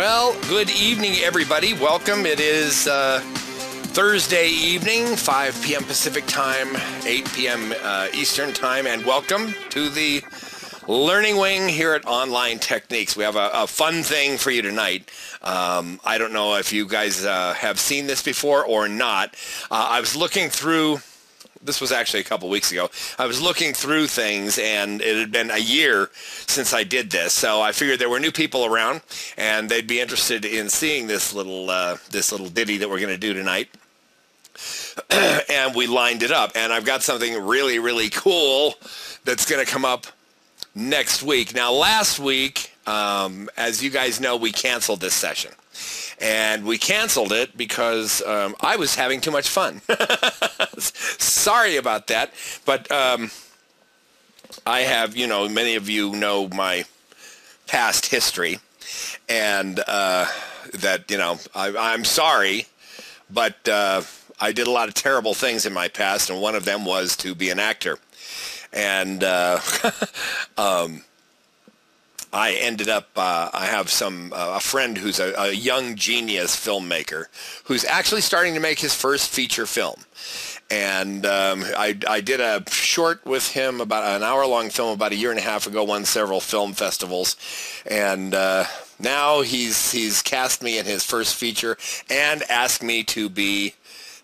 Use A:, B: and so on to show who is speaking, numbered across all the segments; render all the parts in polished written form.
A: Well, good evening, everybody. Welcome. It is Thursday evening, 5 p.m. Pacific Time, 8 p.m. Eastern Time, and welcome to the Learning Wing here at Online Techniques. We have a fun thing for you tonight. I don't know if you guys have seen this before or not. I was looking through... This was actually a couple weeks ago. I was looking through things, and it had been a year since I did this. So I figured there were new people around, and they'd be interested in seeing this little ditty that we're going to do tonight. And we lined it up, and I've got something really, really cool that's going to come up next week. Now, last week, as you guys know, we canceled this session. And we canceled it because I was having too much fun. Sorry about that. But I have, many of you know my past history. And that, I'm sorry. But I did a lot of terrible things in my past. And one of them was to be an actor. And... I ended up, I have a friend who's a young genius filmmaker who's actually starting to make his first feature film. And I did a short with him, about an hour-long film about a year and a half ago, won several film festivals. And now he's cast me in his first feature and asked me to be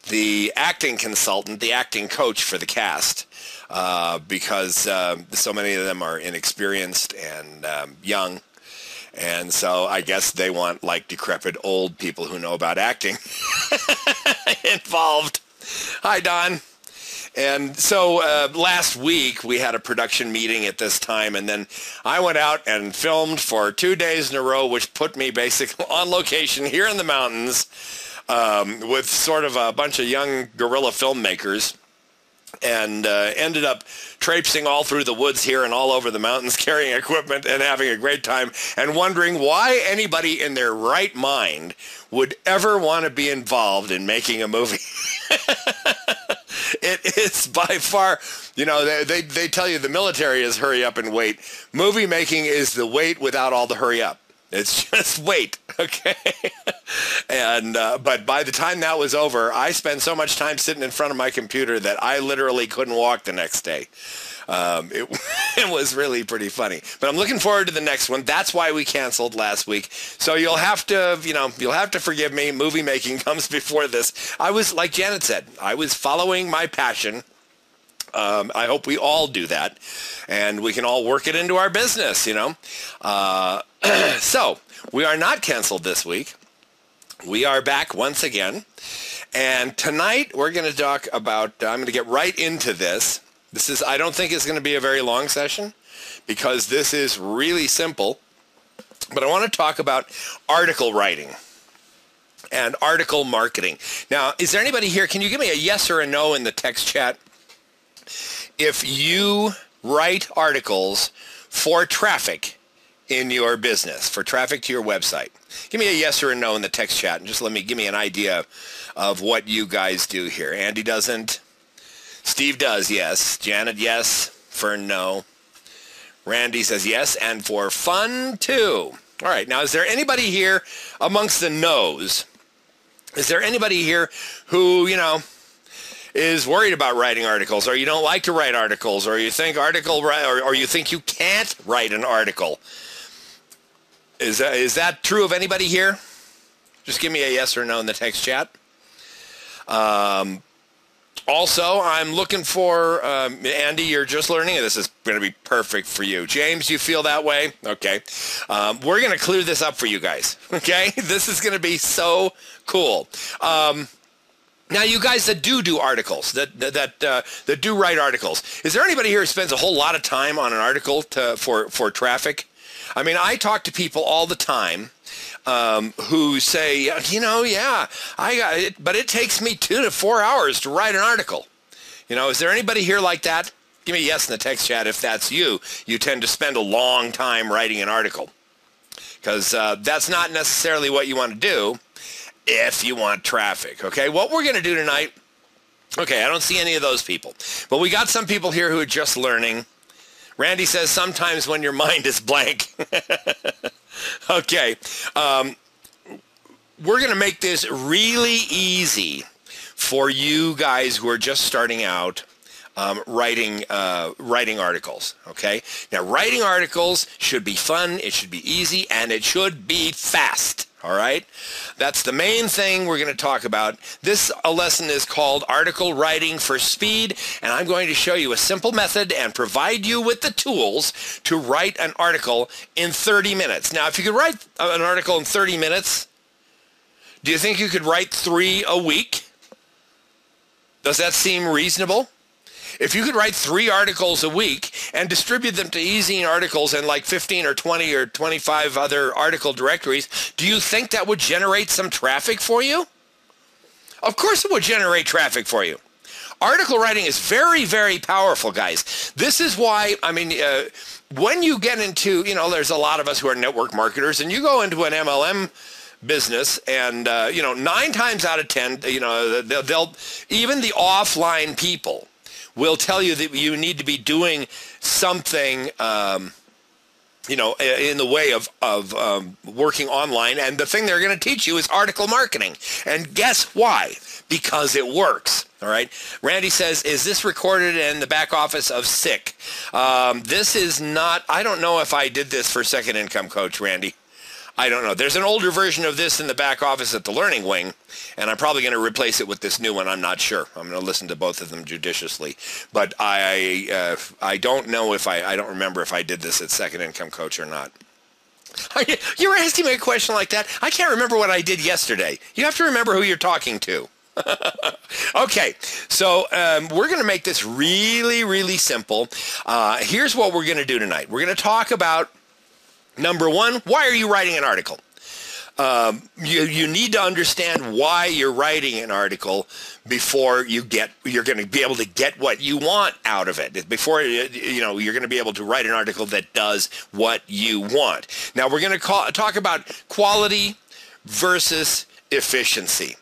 A: the acting consultant, the acting coach for the cast. Because so many of them are inexperienced and young, and so I guess they want like decrepit old people who know about acting involved. Hi, Don. And so last week we had a production meeting at this time, and then I went out and filmed for 2 days in a row, which put me basically on location here in the mountains with sort of a bunch of young guerrilla filmmakers. And ended up traipsing all through the woods here and all over the mountains, carrying equipment and having a great time, and wondering why anybody in their right mind would ever want to be involved in making a movie. It is by far, they tell you the military is hurry up and wait. Movie making is the wait without all the hurry up. It's just wait, okay? And but by the time that was over, I spent so much time sitting in front of my computer that I literally couldn't walk the next day. It was really pretty funny. But I'm looking forward to the next one. That's why we canceled last week. So you'll have to forgive me. Movie making comes before this. I was, like Janet said, I was following my passion. I hope we all do that, and we can all work it into our business, So, we are not canceled this week. We are back once again, and tonight we're going to talk about, I'm going to get right into this. I don't think it's going to be a very long session, because this is really simple, but I want to talk about article writing and article marketing. Now, is there anybody here, can you give me a yes or a no in the text chat? If you write articles for traffic in your business, for traffic to your website, give me a yes or a no in the text chat, and just give me an idea of what you guys do here. Andy doesn't. Steve does, yes. Janet, yes. Fern, no. Randy says yes, and for fun, too. All right, now is there anybody here amongst the no's? Is there anybody here who, is worried about writing articles, or you don't like to write articles, or you think or you think you can't write an article? Is that true of anybody here? Just give me a yes or no in the text chat. Also, I'm looking for, Andy, you're just learning. This is going to be perfect for you. James, you feel that way? Okay. We're going to clear this up for you guys, okay? This is going to be so cool. Now, you guys that do articles, that do write articles, is there anybody here who spends a whole lot of time on an article for traffic? I mean, I talk to people all the time who say, yeah, I got it, but it takes me 2 to 4 hours to write an article. Is there anybody here like that? Give me a yes in the text chat if that's you. You tend to spend a long time writing an article, because that's not necessarily what you want to do if you want traffic, okay? What we're going to do tonight, okay, I don't see any of those people, but we got some people here who are just learning. Randy says sometimes when your mind is blank. Okay. we're going to make this really easy for you guys who are just starting out writing articles, okay? Now, writing articles should be fun, it should be easy, and it should be fast, all right? That's the main thing we're going to talk about. This lesson is called Article Writing for Speed, and I'm going to show you a simple method and provide you with the tools to write an article in 30 minutes. Now, if you could write an article in 30 minutes, do you think you could write 3 a week? Does that seem reasonable? If you could write 3 articles a week and distribute them to e-zine articles and like 15 or 20 or 25 other article directories, do you think that would generate some traffic for you? Of course it would generate traffic for you. Article writing is very, very powerful, guys. This is why, I mean, when you get into, you know, there's a lot of us who are network marketers, and you go into an MLM business, and, you know, 9 times out of 10, you know, they'll even the offline people will tell you that you need to be doing something, you know, in the way of working online. And the thing they're going to teach you is article marketing. And guess why? Because it works. All right. Randy says, is this recorded in the back office of SICK? This is not, I don't know if I did this for Second Income Coach, Randy. I don't know. There's an older version of this in the back office at the Learning Wing, and I'm probably going to replace it with this new one. I'm not sure. I'm going to listen to both of them judiciously. But I don't know if I don't remember if I did this at Second Income Coach or not. You were asking me a question like that? I can't remember what I did yesterday. You have to remember who you're talking to. Okay, so we're going to make this really, really simple. Here's what we're going to do tonight. We're going to talk about, number one, why are you writing an article? You need to understand why you're writing an article before you're going to be able to get what you want out of it. Before you know, you're going to be able to write an article that does what you want. Now we're going to talk about quality versus efficiency.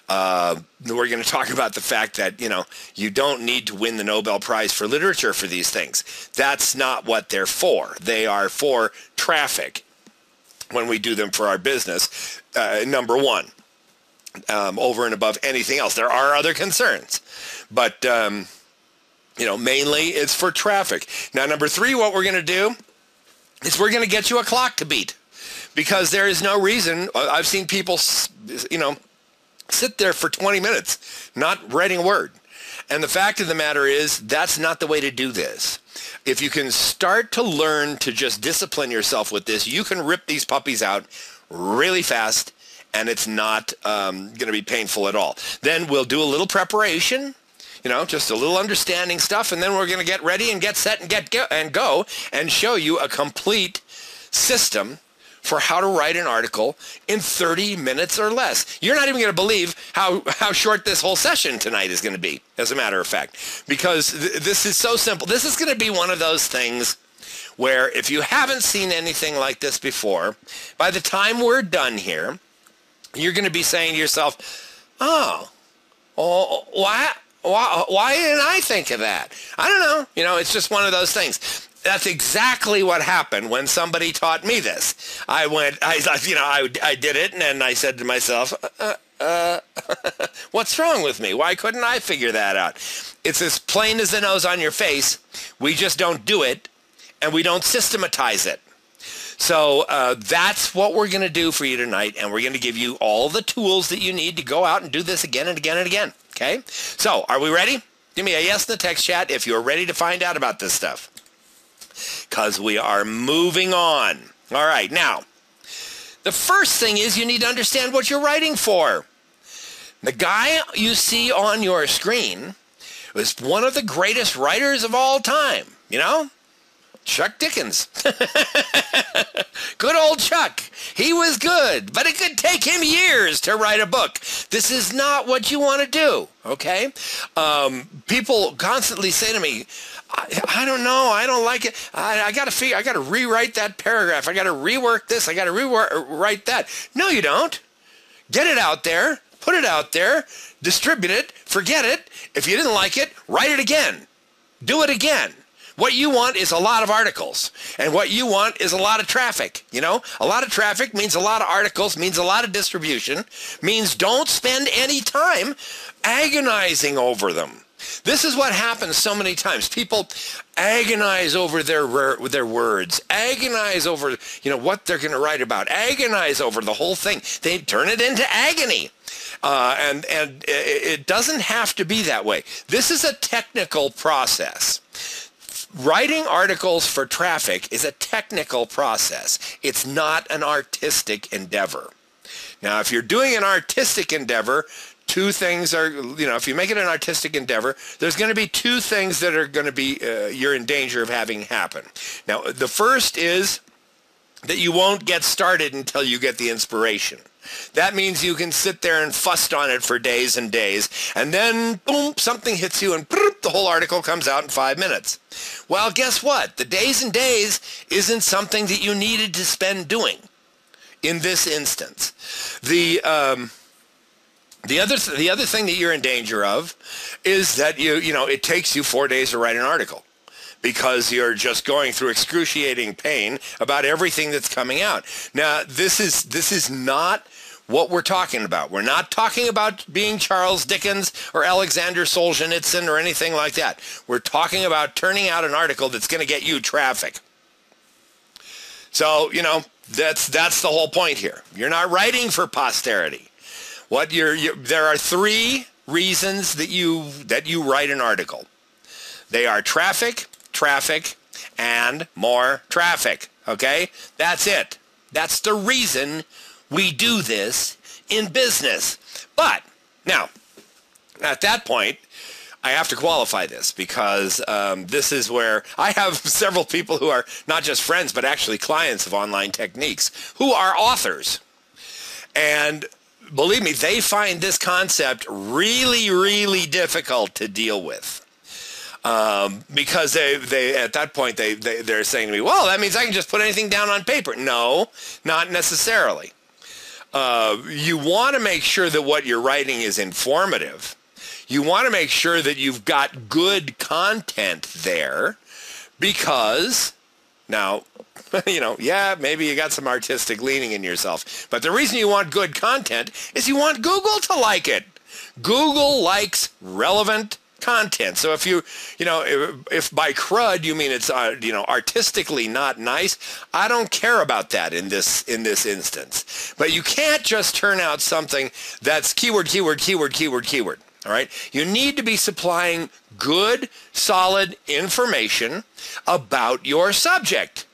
A: We're going to talk about the fact that, you know, you don't need to win the Nobel Prize for Literature for these things. That's not what they're for. They are for traffic when we do them for our business, number one, over and above anything else. There are other concerns, but, you know, mainly it's for traffic. Now, number 3, what we're going to do is we're going to get you a clock to beat, because there is no reason. I've seen people, you know, sit there for 20 minutes, not writing a word. And the fact of the matter is, that's not the way to do this. If you can start to learn to just discipline yourself with this, you can rip these puppies out really fast, and it's not going to be painful at all. Then we'll do a little preparation, you know, just a little understanding stuff, and then we're going to get ready and get set and go and show you a complete system for how to write an article in 30 minutes or less. You're not even going to believe how short this whole session tonight is going to be, as a matter of fact, because this is so simple. This is going to be one of those things where if you haven't seen anything like this before, by the time we're done here, you're going to be saying to yourself, oh, why didn't I think of that? I don't know. You know, it's just one of those things. That's exactly what happened when somebody taught me this. I did it, and then I said to myself, what's wrong with me? Why couldn't I figure that out? It's as plain as the nose on your face. We just don't do it, and we don't systematize it. So that's what we're going to do for you tonight, and we're going to give you all the tools that you need to go out and do this again and again and again. Okay? So are we ready? Give me a yes in the text chat if you're ready to find out about this stuff, because we are moving on. All right, now, the first thing is you need to understand what you're writing for. The guy you see on your screen was one of the greatest writers of all time, you know? Chuck Dickens. Good old Chuck. He was good, but it could take him years to write a book. This is not what you want to do, okay? People constantly say to me, I don't know, I don't like it. I got to rewrite that paragraph. I got to rework this. I got to rewrite that. No, you don't. Get it out there. Put it out there. Distribute it. Forget it. If you didn't like it, write it again. Do it again. What you want is a lot of articles. And what you want is a lot of traffic. You know, a lot of traffic means a lot of articles, means a lot of distribution, means don't spend any time agonizing over them. This is what happens so many times. People agonize over their words, agonize over, you know, what they're going to write about, agonize over the whole thing. They turn it into agony. And it doesn't have to be that way. This is a technical process. Writing articles for traffic is a technical process. It's not an artistic endeavor. Now, if you're doing an artistic endeavor, two things are, you know, if you make it an artistic endeavor, there's going to be two things that are going to be, you're in danger of having happen. Now, the first is that you won't get started until you get the inspiration. That means you can sit there and fuss on it for days and days, and then, boom, something hits you, and boop, the whole article comes out in 5 minutes. Well, guess what? The days and days isn't something that you needed to spend doing in this instance. The other thing that you're in danger of is that you know, it takes you 4 days to write an article, because you're just going through excruciating pain about everything that's coming out. Now, this is not what we're talking about. We're not talking about being Charles Dickens or Alexander Solzhenitsyn or anything like that. We're talking about turning out an article that's going to get you traffic. So, you know, that's the whole point here. You're not writing for posterity. There are 3 reasons that you write an article. They are traffic, and more traffic. Okay? That's it. That's the reason we do this in business. But now, at that point, I have to qualify this, because this is where I have several people who are not just friends, but actually clients of Online Techniques, who are authors. And believe me, they find this concept really, really difficult to deal with. Because they at that point they're saying to me, well, that means I can just put anything down on paper. No, not necessarily. You want to make sure that what you're writing is informative. You want to make sure that you've got good content there, because now, you know, yeah, maybe you got some artistic leaning in yourself, but the reason you want good content is you want Google to like it. Google likes relevant content. So if if by crud you mean it's artistically not nice, I don't care about that in this instance. But you can't just turn out something that's keyword. All right? You need to be supplying good, solid information about your subject.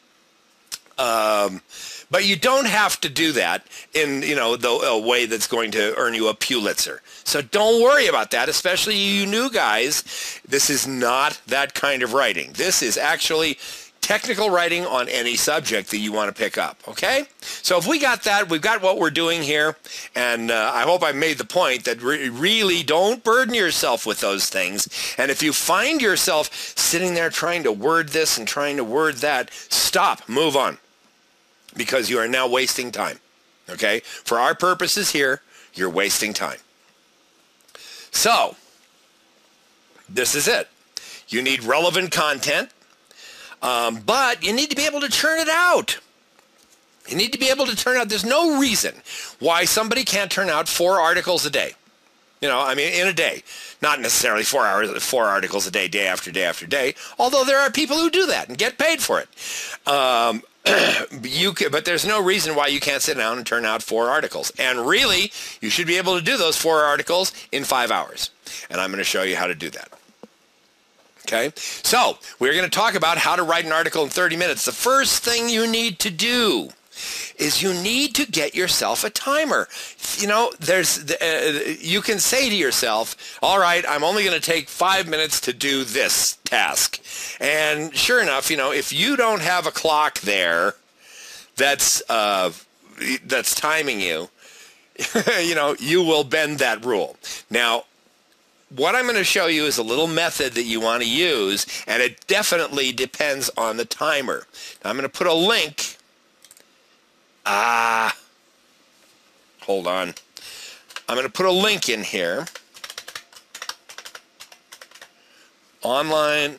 A: But you don't have to do that in, a way that's going to earn you a Pulitzer. So don't worry about that, especially you new guys. This is not that kind of writing. This is actually technical writing on any subject that you want to pick up, okay? So if we got that, we've got what we're doing here, and I hope I made the point that really don't burden yourself with those things. And if you find yourself sitting there trying to word this and trying to word that, stop, move on, because you are now wasting time, okay? For our purposes here, you're wasting time. So, this is it. You need relevant content, but you need to be able to churn it out. You need to be able to turn out. There's no reason why somebody can't turn out 4 articles a day. In a day. Not necessarily 4 articles a day, day after day after day, although there are people who do that and get paid for it. But there's no reason why you can't sit down and turn out 4 articles. And really, you should be able to do those 4 articles in 5 hours. And I'm going to show you how to do that. Okay? So, we're going to talk about how to write an article in 30 minutes. The first thing you need to do is you need to get yourself a timer. You can say to yourself, all right, I'm only going to take 5 minutes to do this task. And sure enough, if you don't have a clock there that's timing you, you will bend that rule. Now, what I'm going to show you is a little method that you want to use, and it definitely depends on the timer. Now, I'm going to put a link. Hold on. I'm going to put a link in here. Online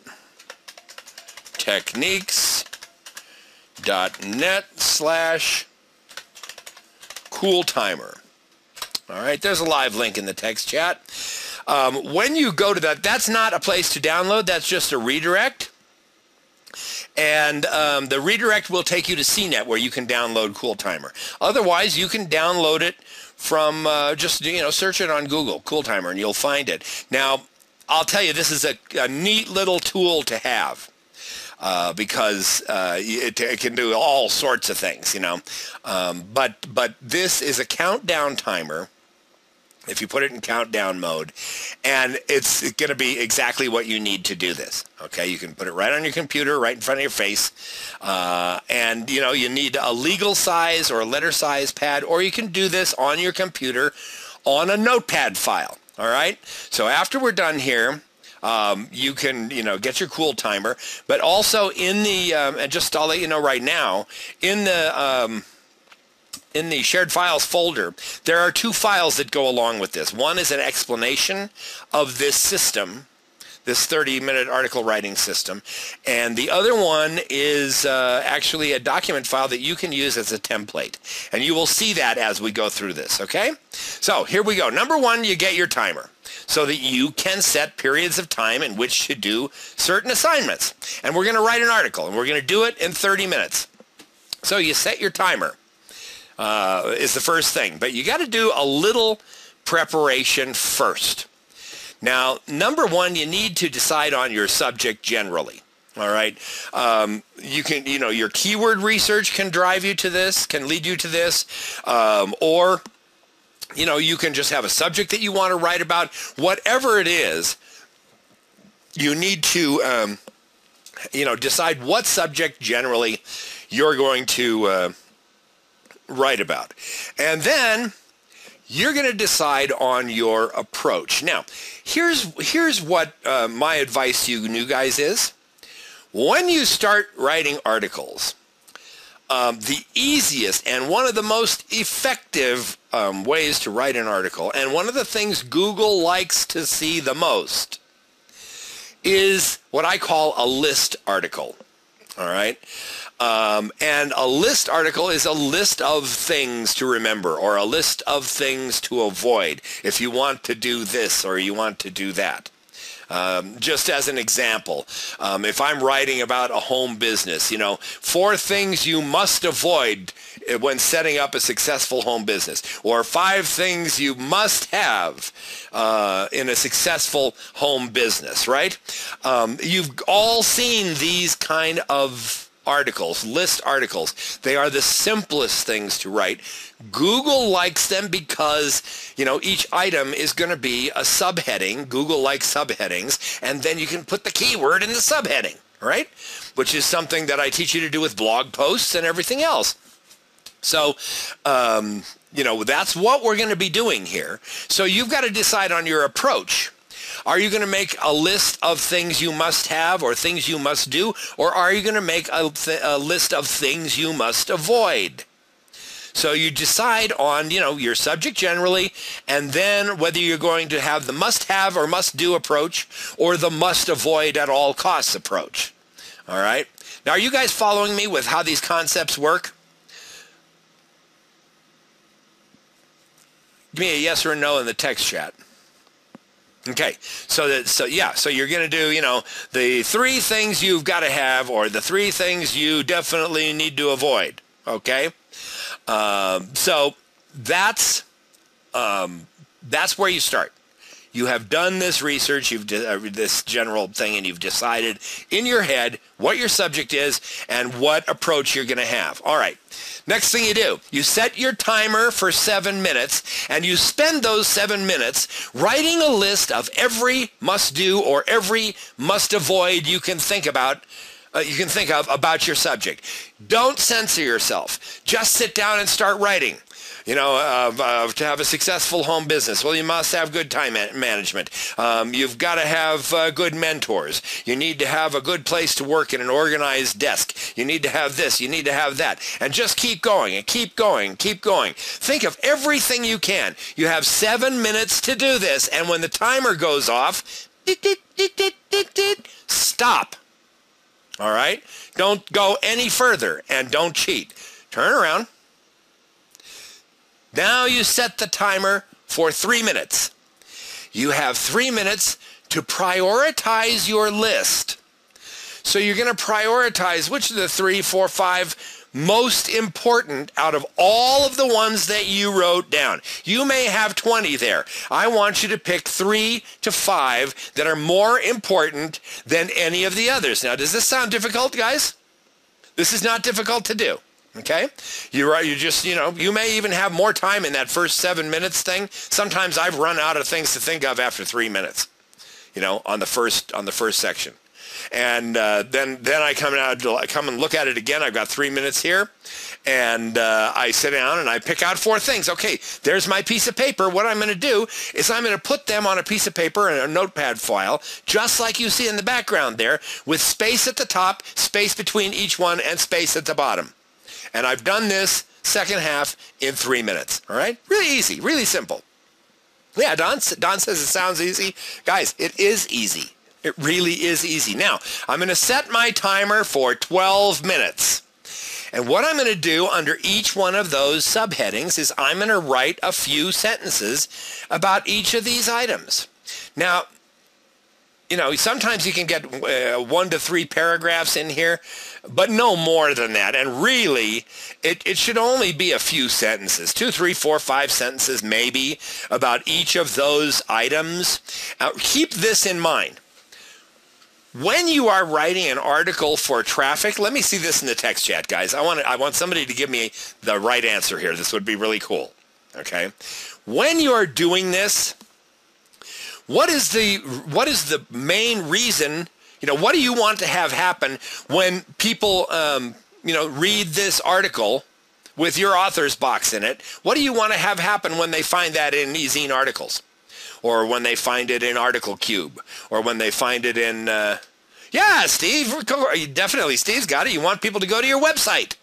A: techniques.net/cool-timer. All right, there's a live link in the text chat. When you go to that, that's not a place to download. That's just a redirect. And the redirect will take you to CNET where you can download CoolTimer. Otherwise, you can download it from just, search it on Google, CoolTimer, and you'll find it. Now, I'll tell you, this is a neat little tool to have. Because it can do all sorts of things, but this is a countdown timer. If you put it in countdown mode, and it's going to be exactly what you need to do this. Okay, you can put it right on your computer, right in front of your face, and you need a legal size or a letter size pad, or you can do this on your computer on a notepad file. All right, so after we're done here, you can, get your CoolTimer, but also in the, and just I'll let you know right now, in the shared files folder, there are two files that go along with this. One is an explanation of this system, this 30-minute article writing system, and the other one is actually a document file that you can use as a template. And you will see that as we go through this, okay? So here we go. Number one, you get your timer so that you can set periods of time in which to do certain assignments. And we're going to write an article, and we're going to do it in 30 minutes. So you set your timer. Is the first thing. But you got to do a little preparation first. Now, number one, you need to decide on your subject generally. All right. You can, your keyword research can drive you to this, can lead you to this, or, you can just have a subject that you want to write about. Whatever it is, you need to, decide what subject generally you're going to write about. And then you're going to decide on your approach. Now, here's what my advice to you new guys is. When you start writing articles, the easiest and one of the most effective ways to write an article, and one of the things Google likes to see the most, is what I call a list article. All right? And a list article is a list of things to remember, or a list of things to avoid if you want to do this or you want to do that. Just as an example, if I'm writing about a home business, 4 things you must avoid when setting up a successful home business, or 5 things you must have in a successful home business, right? You've all seen these kind of articles, list articles. They are the simplest things to write. Google likes them because, each item is going to be a subheading. Google likes subheadings, and then you can put the keyword in the subheading, right? Which is something that I teach you to do with blog posts and everything else. So, that's what we're going to be doing here. So you've got to decide on your approach. Are you going to make a list of things you must have or things you must do, or are you going to make a list of things you must avoid? So you decide on, your subject generally, and then whether you're going to have the must-have or must-do approach or the must-avoid at all costs approach. All right? Now, are you guys following me with how these concepts work? Give me a yes or a no in the text chat. Okay, so you're going to do, the 3 things you've got to have, or the 3 things you definitely need to avoid, okay? So that's where you start. You have done this research, this general thing, and you've decided in your head what your subject is and what approach you're going to have. All right. Next thing you do, you set your timer for 7 minutes, and you spend those 7 minutes writing a list of every must-do or every must-avoid you can think about. About your subject. Don't censor yourself. Just sit down and start writing. To have a successful home business, well, you must have good time management. You've got to have good mentors. You need to have a good place to work in an organized desk. You need to have this. You need to have that. And just keep going and keep going, keep going. Think of everything you can. You have 7 minutes to do this, and when the timer goes off, stop. All right? Don't go any further and don't cheat. Turn around. Now you set the timer for 3 minutes. You have 3 minutes to prioritize your list. So you're going to prioritize which of the 3, 4, 5 most important out of all of the ones that you wrote down. You may have 20 there. I want you to pick 3 to 5 that are more important than any of the others. Now, does this sound difficult, guys? This is not difficult to do. Okay? You may even have more time in that first 7 minutes thing. Sometimes I've run out of things to think of after 3 minutes, on the first section. And then I come and look at it again. I've got 3 minutes here, and I sit down and I pick out 4 things. Okay, there's my piece of paper. What I'm going to do is I'm going to put them on a piece of paper in a notepad file, just like you see in the background there, with space at the top, space between each one, and space at the bottom. And I've done this second half in 3 minutes. All right, really easy, really simple. Yeah, Don says it sounds easy. Guys, it is easy. It really is easy. Now, I'm going to set my timer for 12 minutes. And what I'm going to do under each one of those subheadings is I'm going to write a few sentences about each of these items. Now, sometimes you can get 1 to 3 paragraphs in here, but no more than that. And really, it should only be a few sentences, 2, 3, 4, 5 sentences maybe about each of those items. Keep this in mind. When you are writing an article for traffic, let me see this in the text chat, guys. I want somebody to give me the right answer here. This would be really cool. Okay? When you are doing this, what is the main reason? What do you want to have happen when people read this article with your author's box in it? What do you want to have happen when they find that in e-zine articles? Or when they find it in Article Cube, or when they find it in, yeah, Steve, definitely, Steve's got it. You want people to go to your website.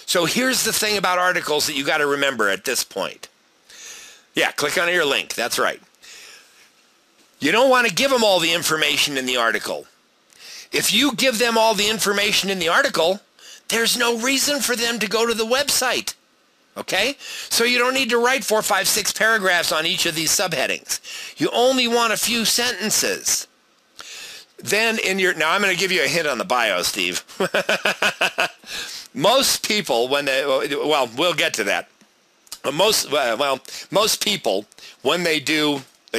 A: So here's the thing about articles that you got to remember at this point. Yeah, click on your link. That's right. You don't want to give them all the information in the article. If you give them all the information in the article, there's no reason for them to go to the website. Okay? So you don't need to write 4, 5, 6 paragraphs on each of these subheadings. You only want a few sentences. Then now I'm going to give you a hint on the bio, Steve. Most people, we'll get to that. Most people, when they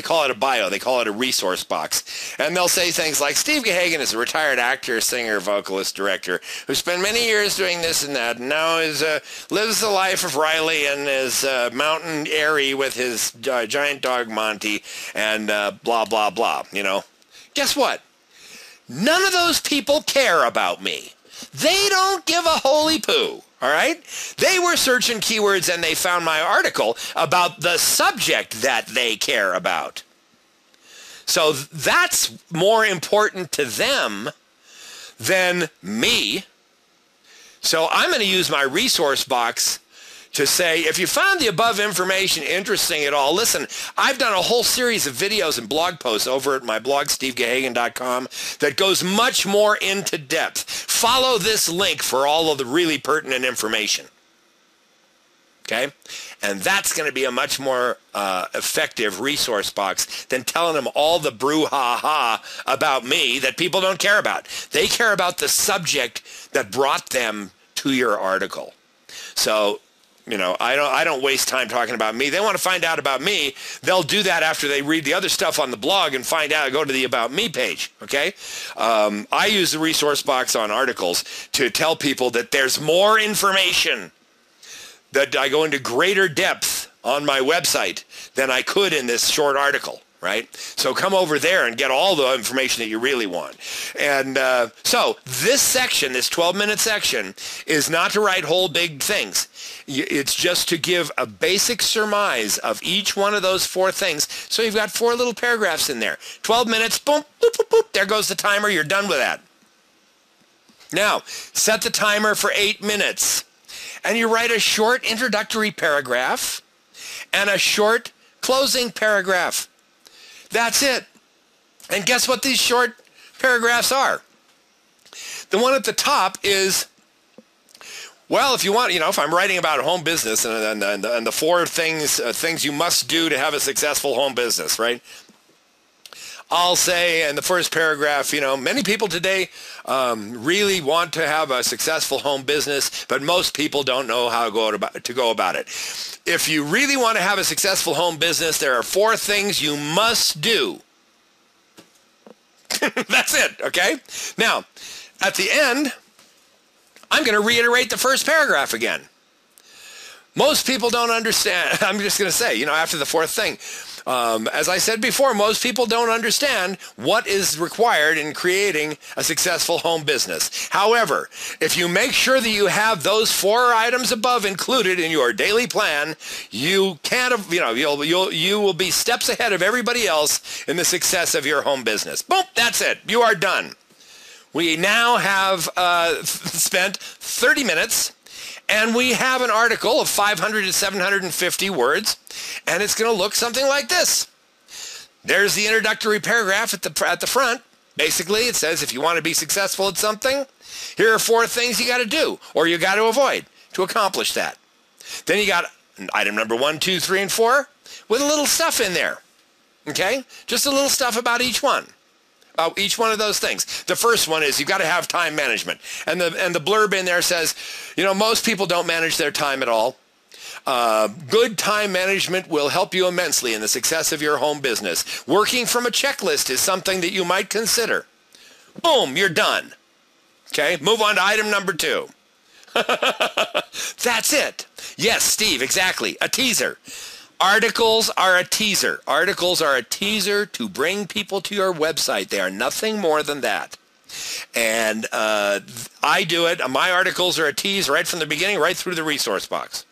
A: call it a bio, they call it a resource box. And they'll say things like, Steve Gaghagen is a retired actor, singer, vocalist, director who spent many years doing this and that, and now lives the life of Riley and is mountain airy with his giant dog Monty and blah, blah, blah, Guess what? None of those people care about me. They don't give a holy poo. All right? They were searching keywords and they found my article about the subject that they care about. So that's more important to them than me. So I'm going to use my resource box to say, if you found the above information interesting at all, listen, I've done a whole series of videos and blog posts over at my blog, stevegaghagen.com, that goes much more into depth. Follow this link for all of the really pertinent information. Okay? And that's going to be a much more effective resource box than telling them all the brouhaha about me that people don't care about. They care about the subject that brought them to your article. So, I don't waste time talking about me. They want to find out about me. They'll do that after they read the other stuff on the blog and go to the About Me page, okay? I use the resource box on articles to tell people that there's more information, that I go into greater depth on my website than I could in this short article, right? So come over there and get all the information that you really want. And so this section, this 12-minute section, is not to write whole big things. It's just to give a basic surmise of each one of those 4 things. So you've got 4 little paragraphs in there. 12 minutes, boom, boop, boop, boop. There goes the timer. You're done with that. Now, set the timer for 8 minutes. And you write a short introductory paragraph and a short closing paragraph. That's it. And guess what these short paragraphs are? The one at the top is, well, if you want, if I'm writing about a home business and the four things you must do to have a successful home business, right? I'll say in the first paragraph, many people today really want to have a successful home business, but most people don't know how to go about it. If you really want to have a successful home business, there are four things you must do. That's it, okay? Now, at the end, I'm going to reiterate the first paragraph again. Most people don't understand. I'm just going to say, after the fourth thing, as I said before, most people don't understand what is required in creating a successful home business. However, if you make sure that you have those four items above included in your daily plan, you will be steps ahead of everybody else in the success of your home business. Boom, that's it. You are done. We now have spent 30 minutes. And we have an article of 500 to 750 words, and it's going to look something like this. There's the introductory paragraph at the front. Basically, it says if you want to be successful at something, here are four things you got to do or you got to avoid to accomplish that. Then you got item number 1, 2, 3, and 4 with a little stuff in there. Okay? Just a little stuff about each one. Each one of those things. The first one is you've got to have time management. And the blurb in there says, most people don't manage their time at all. Good time management will help you immensely in the success of your home business. Working from a checklist is something that you might consider. Boom, you're done. Okay, move on to item number 2. That's it. Yes, Steve, exactly. A teaser. Articles are a teaser. Articles are a teaser to bring people to your website. They are nothing more than that. And I do it. My articles are a tease right from the beginning, right through the resource box.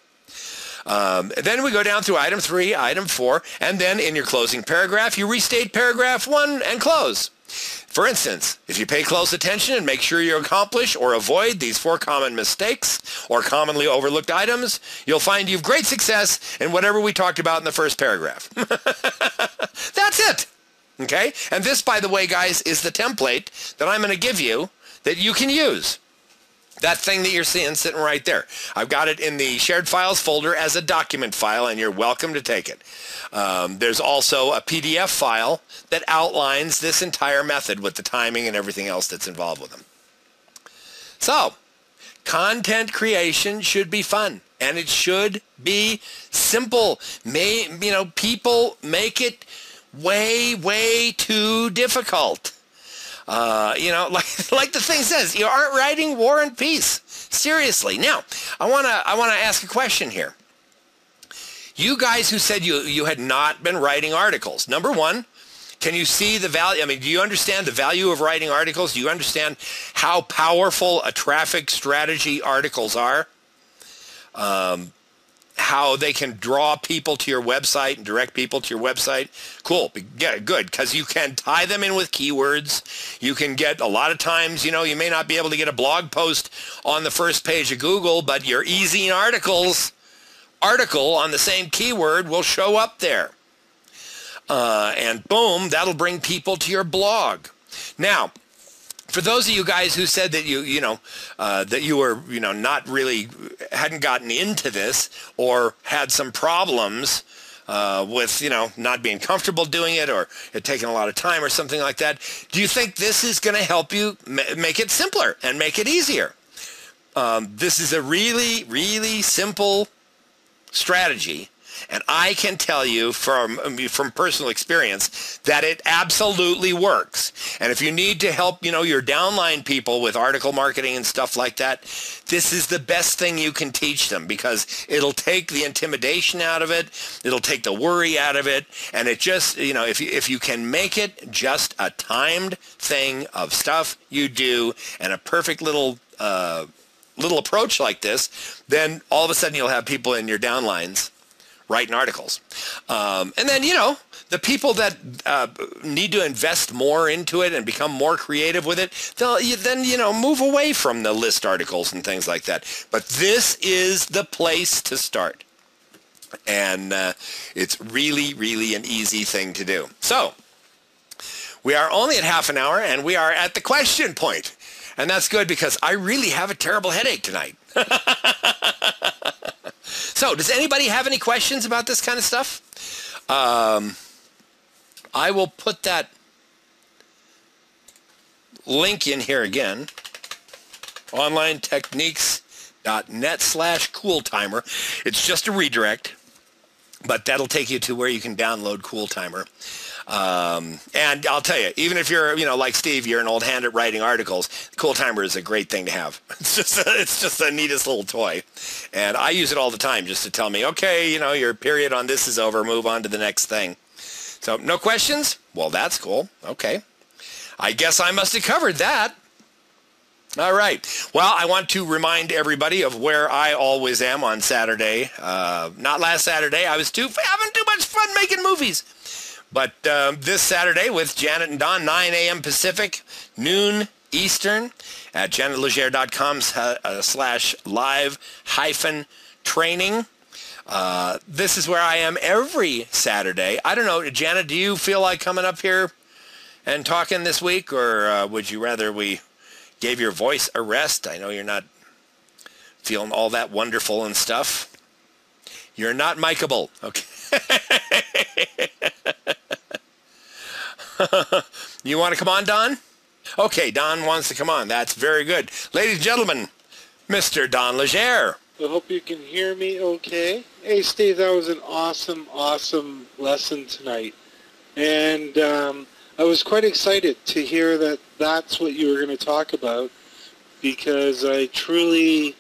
A: Then we go down through item 3, item 4, and then in your closing paragraph, you restate paragraph 1 and close. For instance, if you pay close attention and make sure you accomplish or avoid these 4 common mistakes or commonly overlooked items, you'll find you've great success in whatever we talked about in the first paragraph. That's it. Okay? And this, by the way, guys, is the template that I'm going to give you that you can use. That thing that you're seeing sitting right there. I've got it in the shared files folder as a document file, and you're welcome to take it. There's also a PDF file that outlines this entire method with the timing and everything else that's involved with them. So, content creation should be fun, and it should be simple. People make it way, way too difficult. Like the thing says, you aren't writing War and Peace. Seriously. Now, I want to ask a question here. You guys who said you had not been writing articles. Number 1, can you see the value? Do you understand the value of writing articles? Do you understand how powerful a traffic strategy articles are? How they can draw people to your website and direct people to your website. Cool. Yeah, good, because you can tie them in with keywords. You can get, a lot of times, you may not be able to get a blog post on the first page of Google, but your easy article on the same keyword will show up there. And boom, that'll bring people to your blog. Now, for those of you guys who said that that you were not really hadn't gotten into this or had some problems with not being comfortable doing it or it taking a lot of time or something like that, do you think this is going to help you make it simpler and make it easier? This is a really, really simple strategy. And I can tell you from personal experience that it absolutely works. And if you need to help, your downline people with article marketing and stuff like that, this is the best thing you can teach them because it'll take the intimidation out of it. It'll take the worry out of it. And it just, if you can make it just a timed thing of stuff you do and a perfect little approach like this, then all of a sudden you'll have people in your downlines writing articles. And then, the people that need to invest more into it and become more creative with it, they'll then, move away from the list articles and things like that. But this is the place to start. And it's really, really an easy thing to do. So, we are only at half an hour, and we are at the question point. And that's good because I really have a terrible headache tonight. So, does anybody have any questions about this kind of stuff? I will put that link in here again. onlinetechniques.net/CoolTimer. It's just a redirect, but that'll take you to where you can download CoolTimer. And I'll tell you, even if you're, like Steve, you're an old hand at writing articles, CoolTimer is a great thing to have. It's just the neatest little toy. And I use it all the time just to tell me, okay, your period on this is over, move on to the next thing. So, no questions? Well, that's cool. Okay. I guess I must have covered that. All right. Well, I want to remind everybody of where I always am on Saturday. Not last Saturday. I was having too much fun making movies. But this Saturday with Janet and Don, 9 a.m. Pacific, noon Eastern, at janetlegere.com/live-training. This is where I am every Saturday. I don't know, Janet, do you feel like coming up here and talking this week, or would you rather we gave your voice a rest? I know you're not feeling all that wonderful and stuff. You're not micable. Okay. You want to come on, Don? Okay, Don wants to come on. That's very good. Ladies and gentlemen, Mr. Don Legere.
B: I hope you can hear me okay. Hey, Steve, that was an awesome lesson tonight. And I was quite excited to hear that that's what you were going to talk about, because I truly,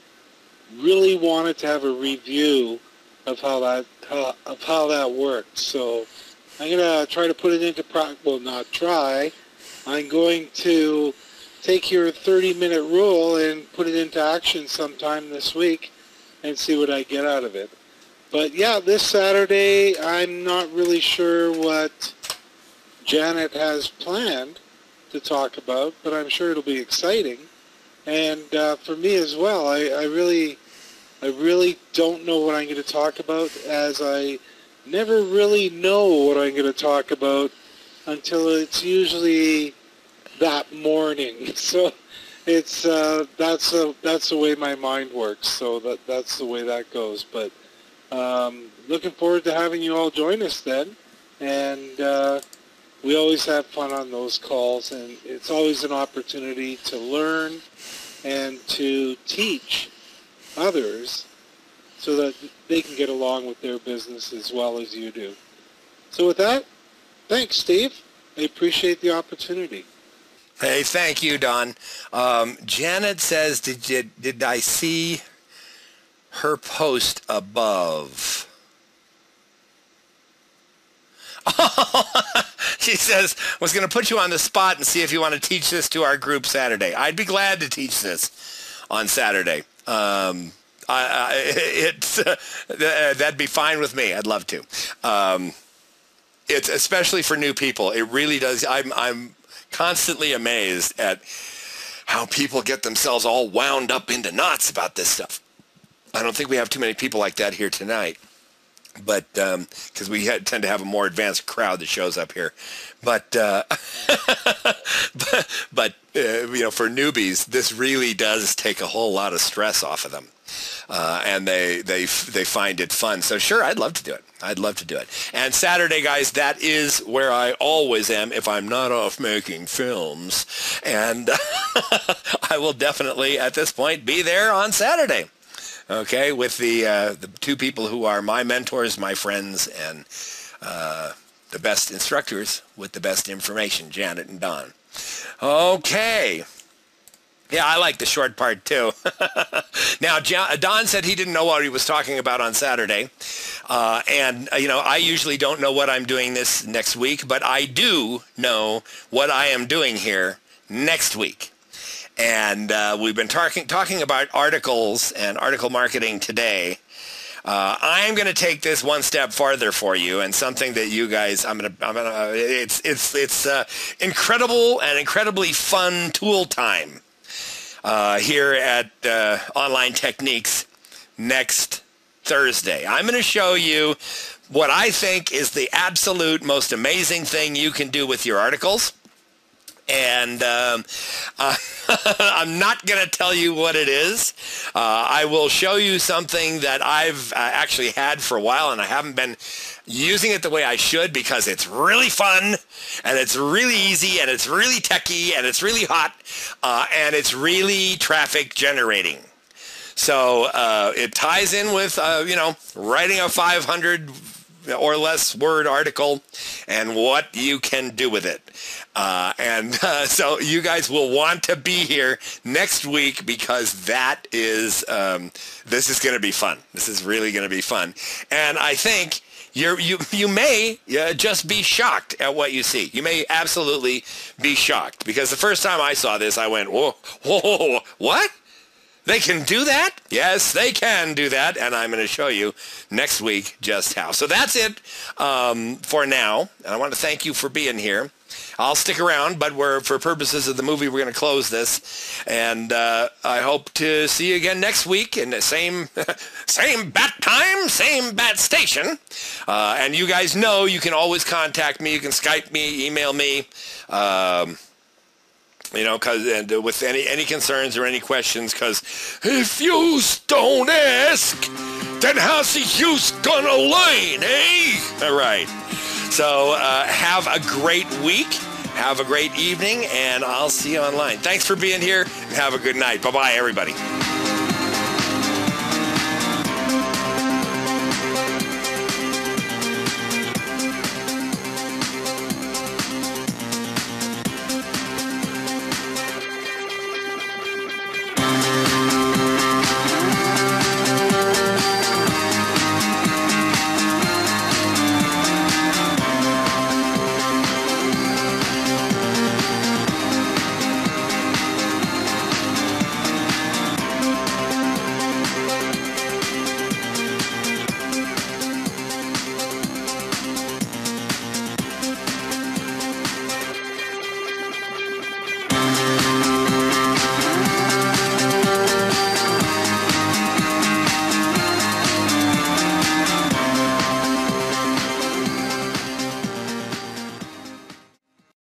B: really wanted to have a review of how that worked. So I'm going to try to put it into practice. Well, not try. I'm going to take your 30-minute rule and put it into action sometime this week and see what I get out of it. But yeah, this Saturday, I'm not really sure what Janet has planned to talk about, but I'm sure it'll be exciting. And for me as well, I really don't know what I'm going to talk about, as I never really know what I'm going to talk about until it's usually that morning. So it's that's the way my mind works. So that's the way that goes. But looking forward to having you all join us then. And we always have fun on those calls, and it's always an opportunity to learn and to teach others so that they can get along with their business as well as you do. So with that, thanks, Steve. I appreciate the opportunity.
A: Hey, thank you, Don. Janet says, did I see her post above? She says, was going to put you on the spot and see if you want to teach this to our group Saturday. I'd be glad to teach this on Saturday. That'd be fine with me. I'd love to. It's especially for new people. It really does. I'm constantly amazed at how people get themselves all wound up into knots about this stuff. I don't think we have too many people like that here tonight, but because we tend to have a more advanced crowd that shows up here. But for newbies, this really does take a whole lot of stress off of them. And they find it fun. So sure, I'd love to do it. I'd love to do it. And Saturday, guys, that is where I always am if I'm not off making films. And I will definitely, at this point, be there on Saturday. Okay, with the two people who are my mentors, my friends, and the best instructors with the best information, Janet and Don. Okay. Yeah, I like the short part, too. Now, Don said he didn't know what he was talking about on Saturday. I usually don't know what I'm doing this next week, but I do know what I am doing here next week. And we've been talking about articles and article marketing today. I'm going to take this one step farther for you, and something that you guys, it's incredible and incredibly fun tool time. Here at Online Techniques next Thursday. I'm going to show you what I think is the absolute most amazing thing you can do with your articles. And I'm not going to tell you what it is. I will show you something that I've actually had for a while, and I haven't been using it the way I should because it's really fun, and it's really easy, and it's really techy, and it's really hot, and it's really traffic generating. So it ties in with, writing a 500 or less word article and what you can do with it. So you guys will want to be here next week because that is, this is going to be fun. This is really going to be fun. And I think you may just be shocked at what you see. You may absolutely be shocked because the first time I saw this, I went, whoa, what? They can do that? Yes, they can do that, and I'm going to show you next week just how. So that's it for now, and I want to thank you for being here. I'll stick around, but for purposes of the movie, we're going to close this, and I hope to see you again next week in the same bat time, same bat station. And you guys know you can always contact me. You can Skype me, email me. With any concerns or any questions, because if you don't ask, then how's the use gonna learn, eh? All right. So have a great week, have a great evening, and I'll see you online. Thanks for being here, and have a good night. Bye-bye, everybody.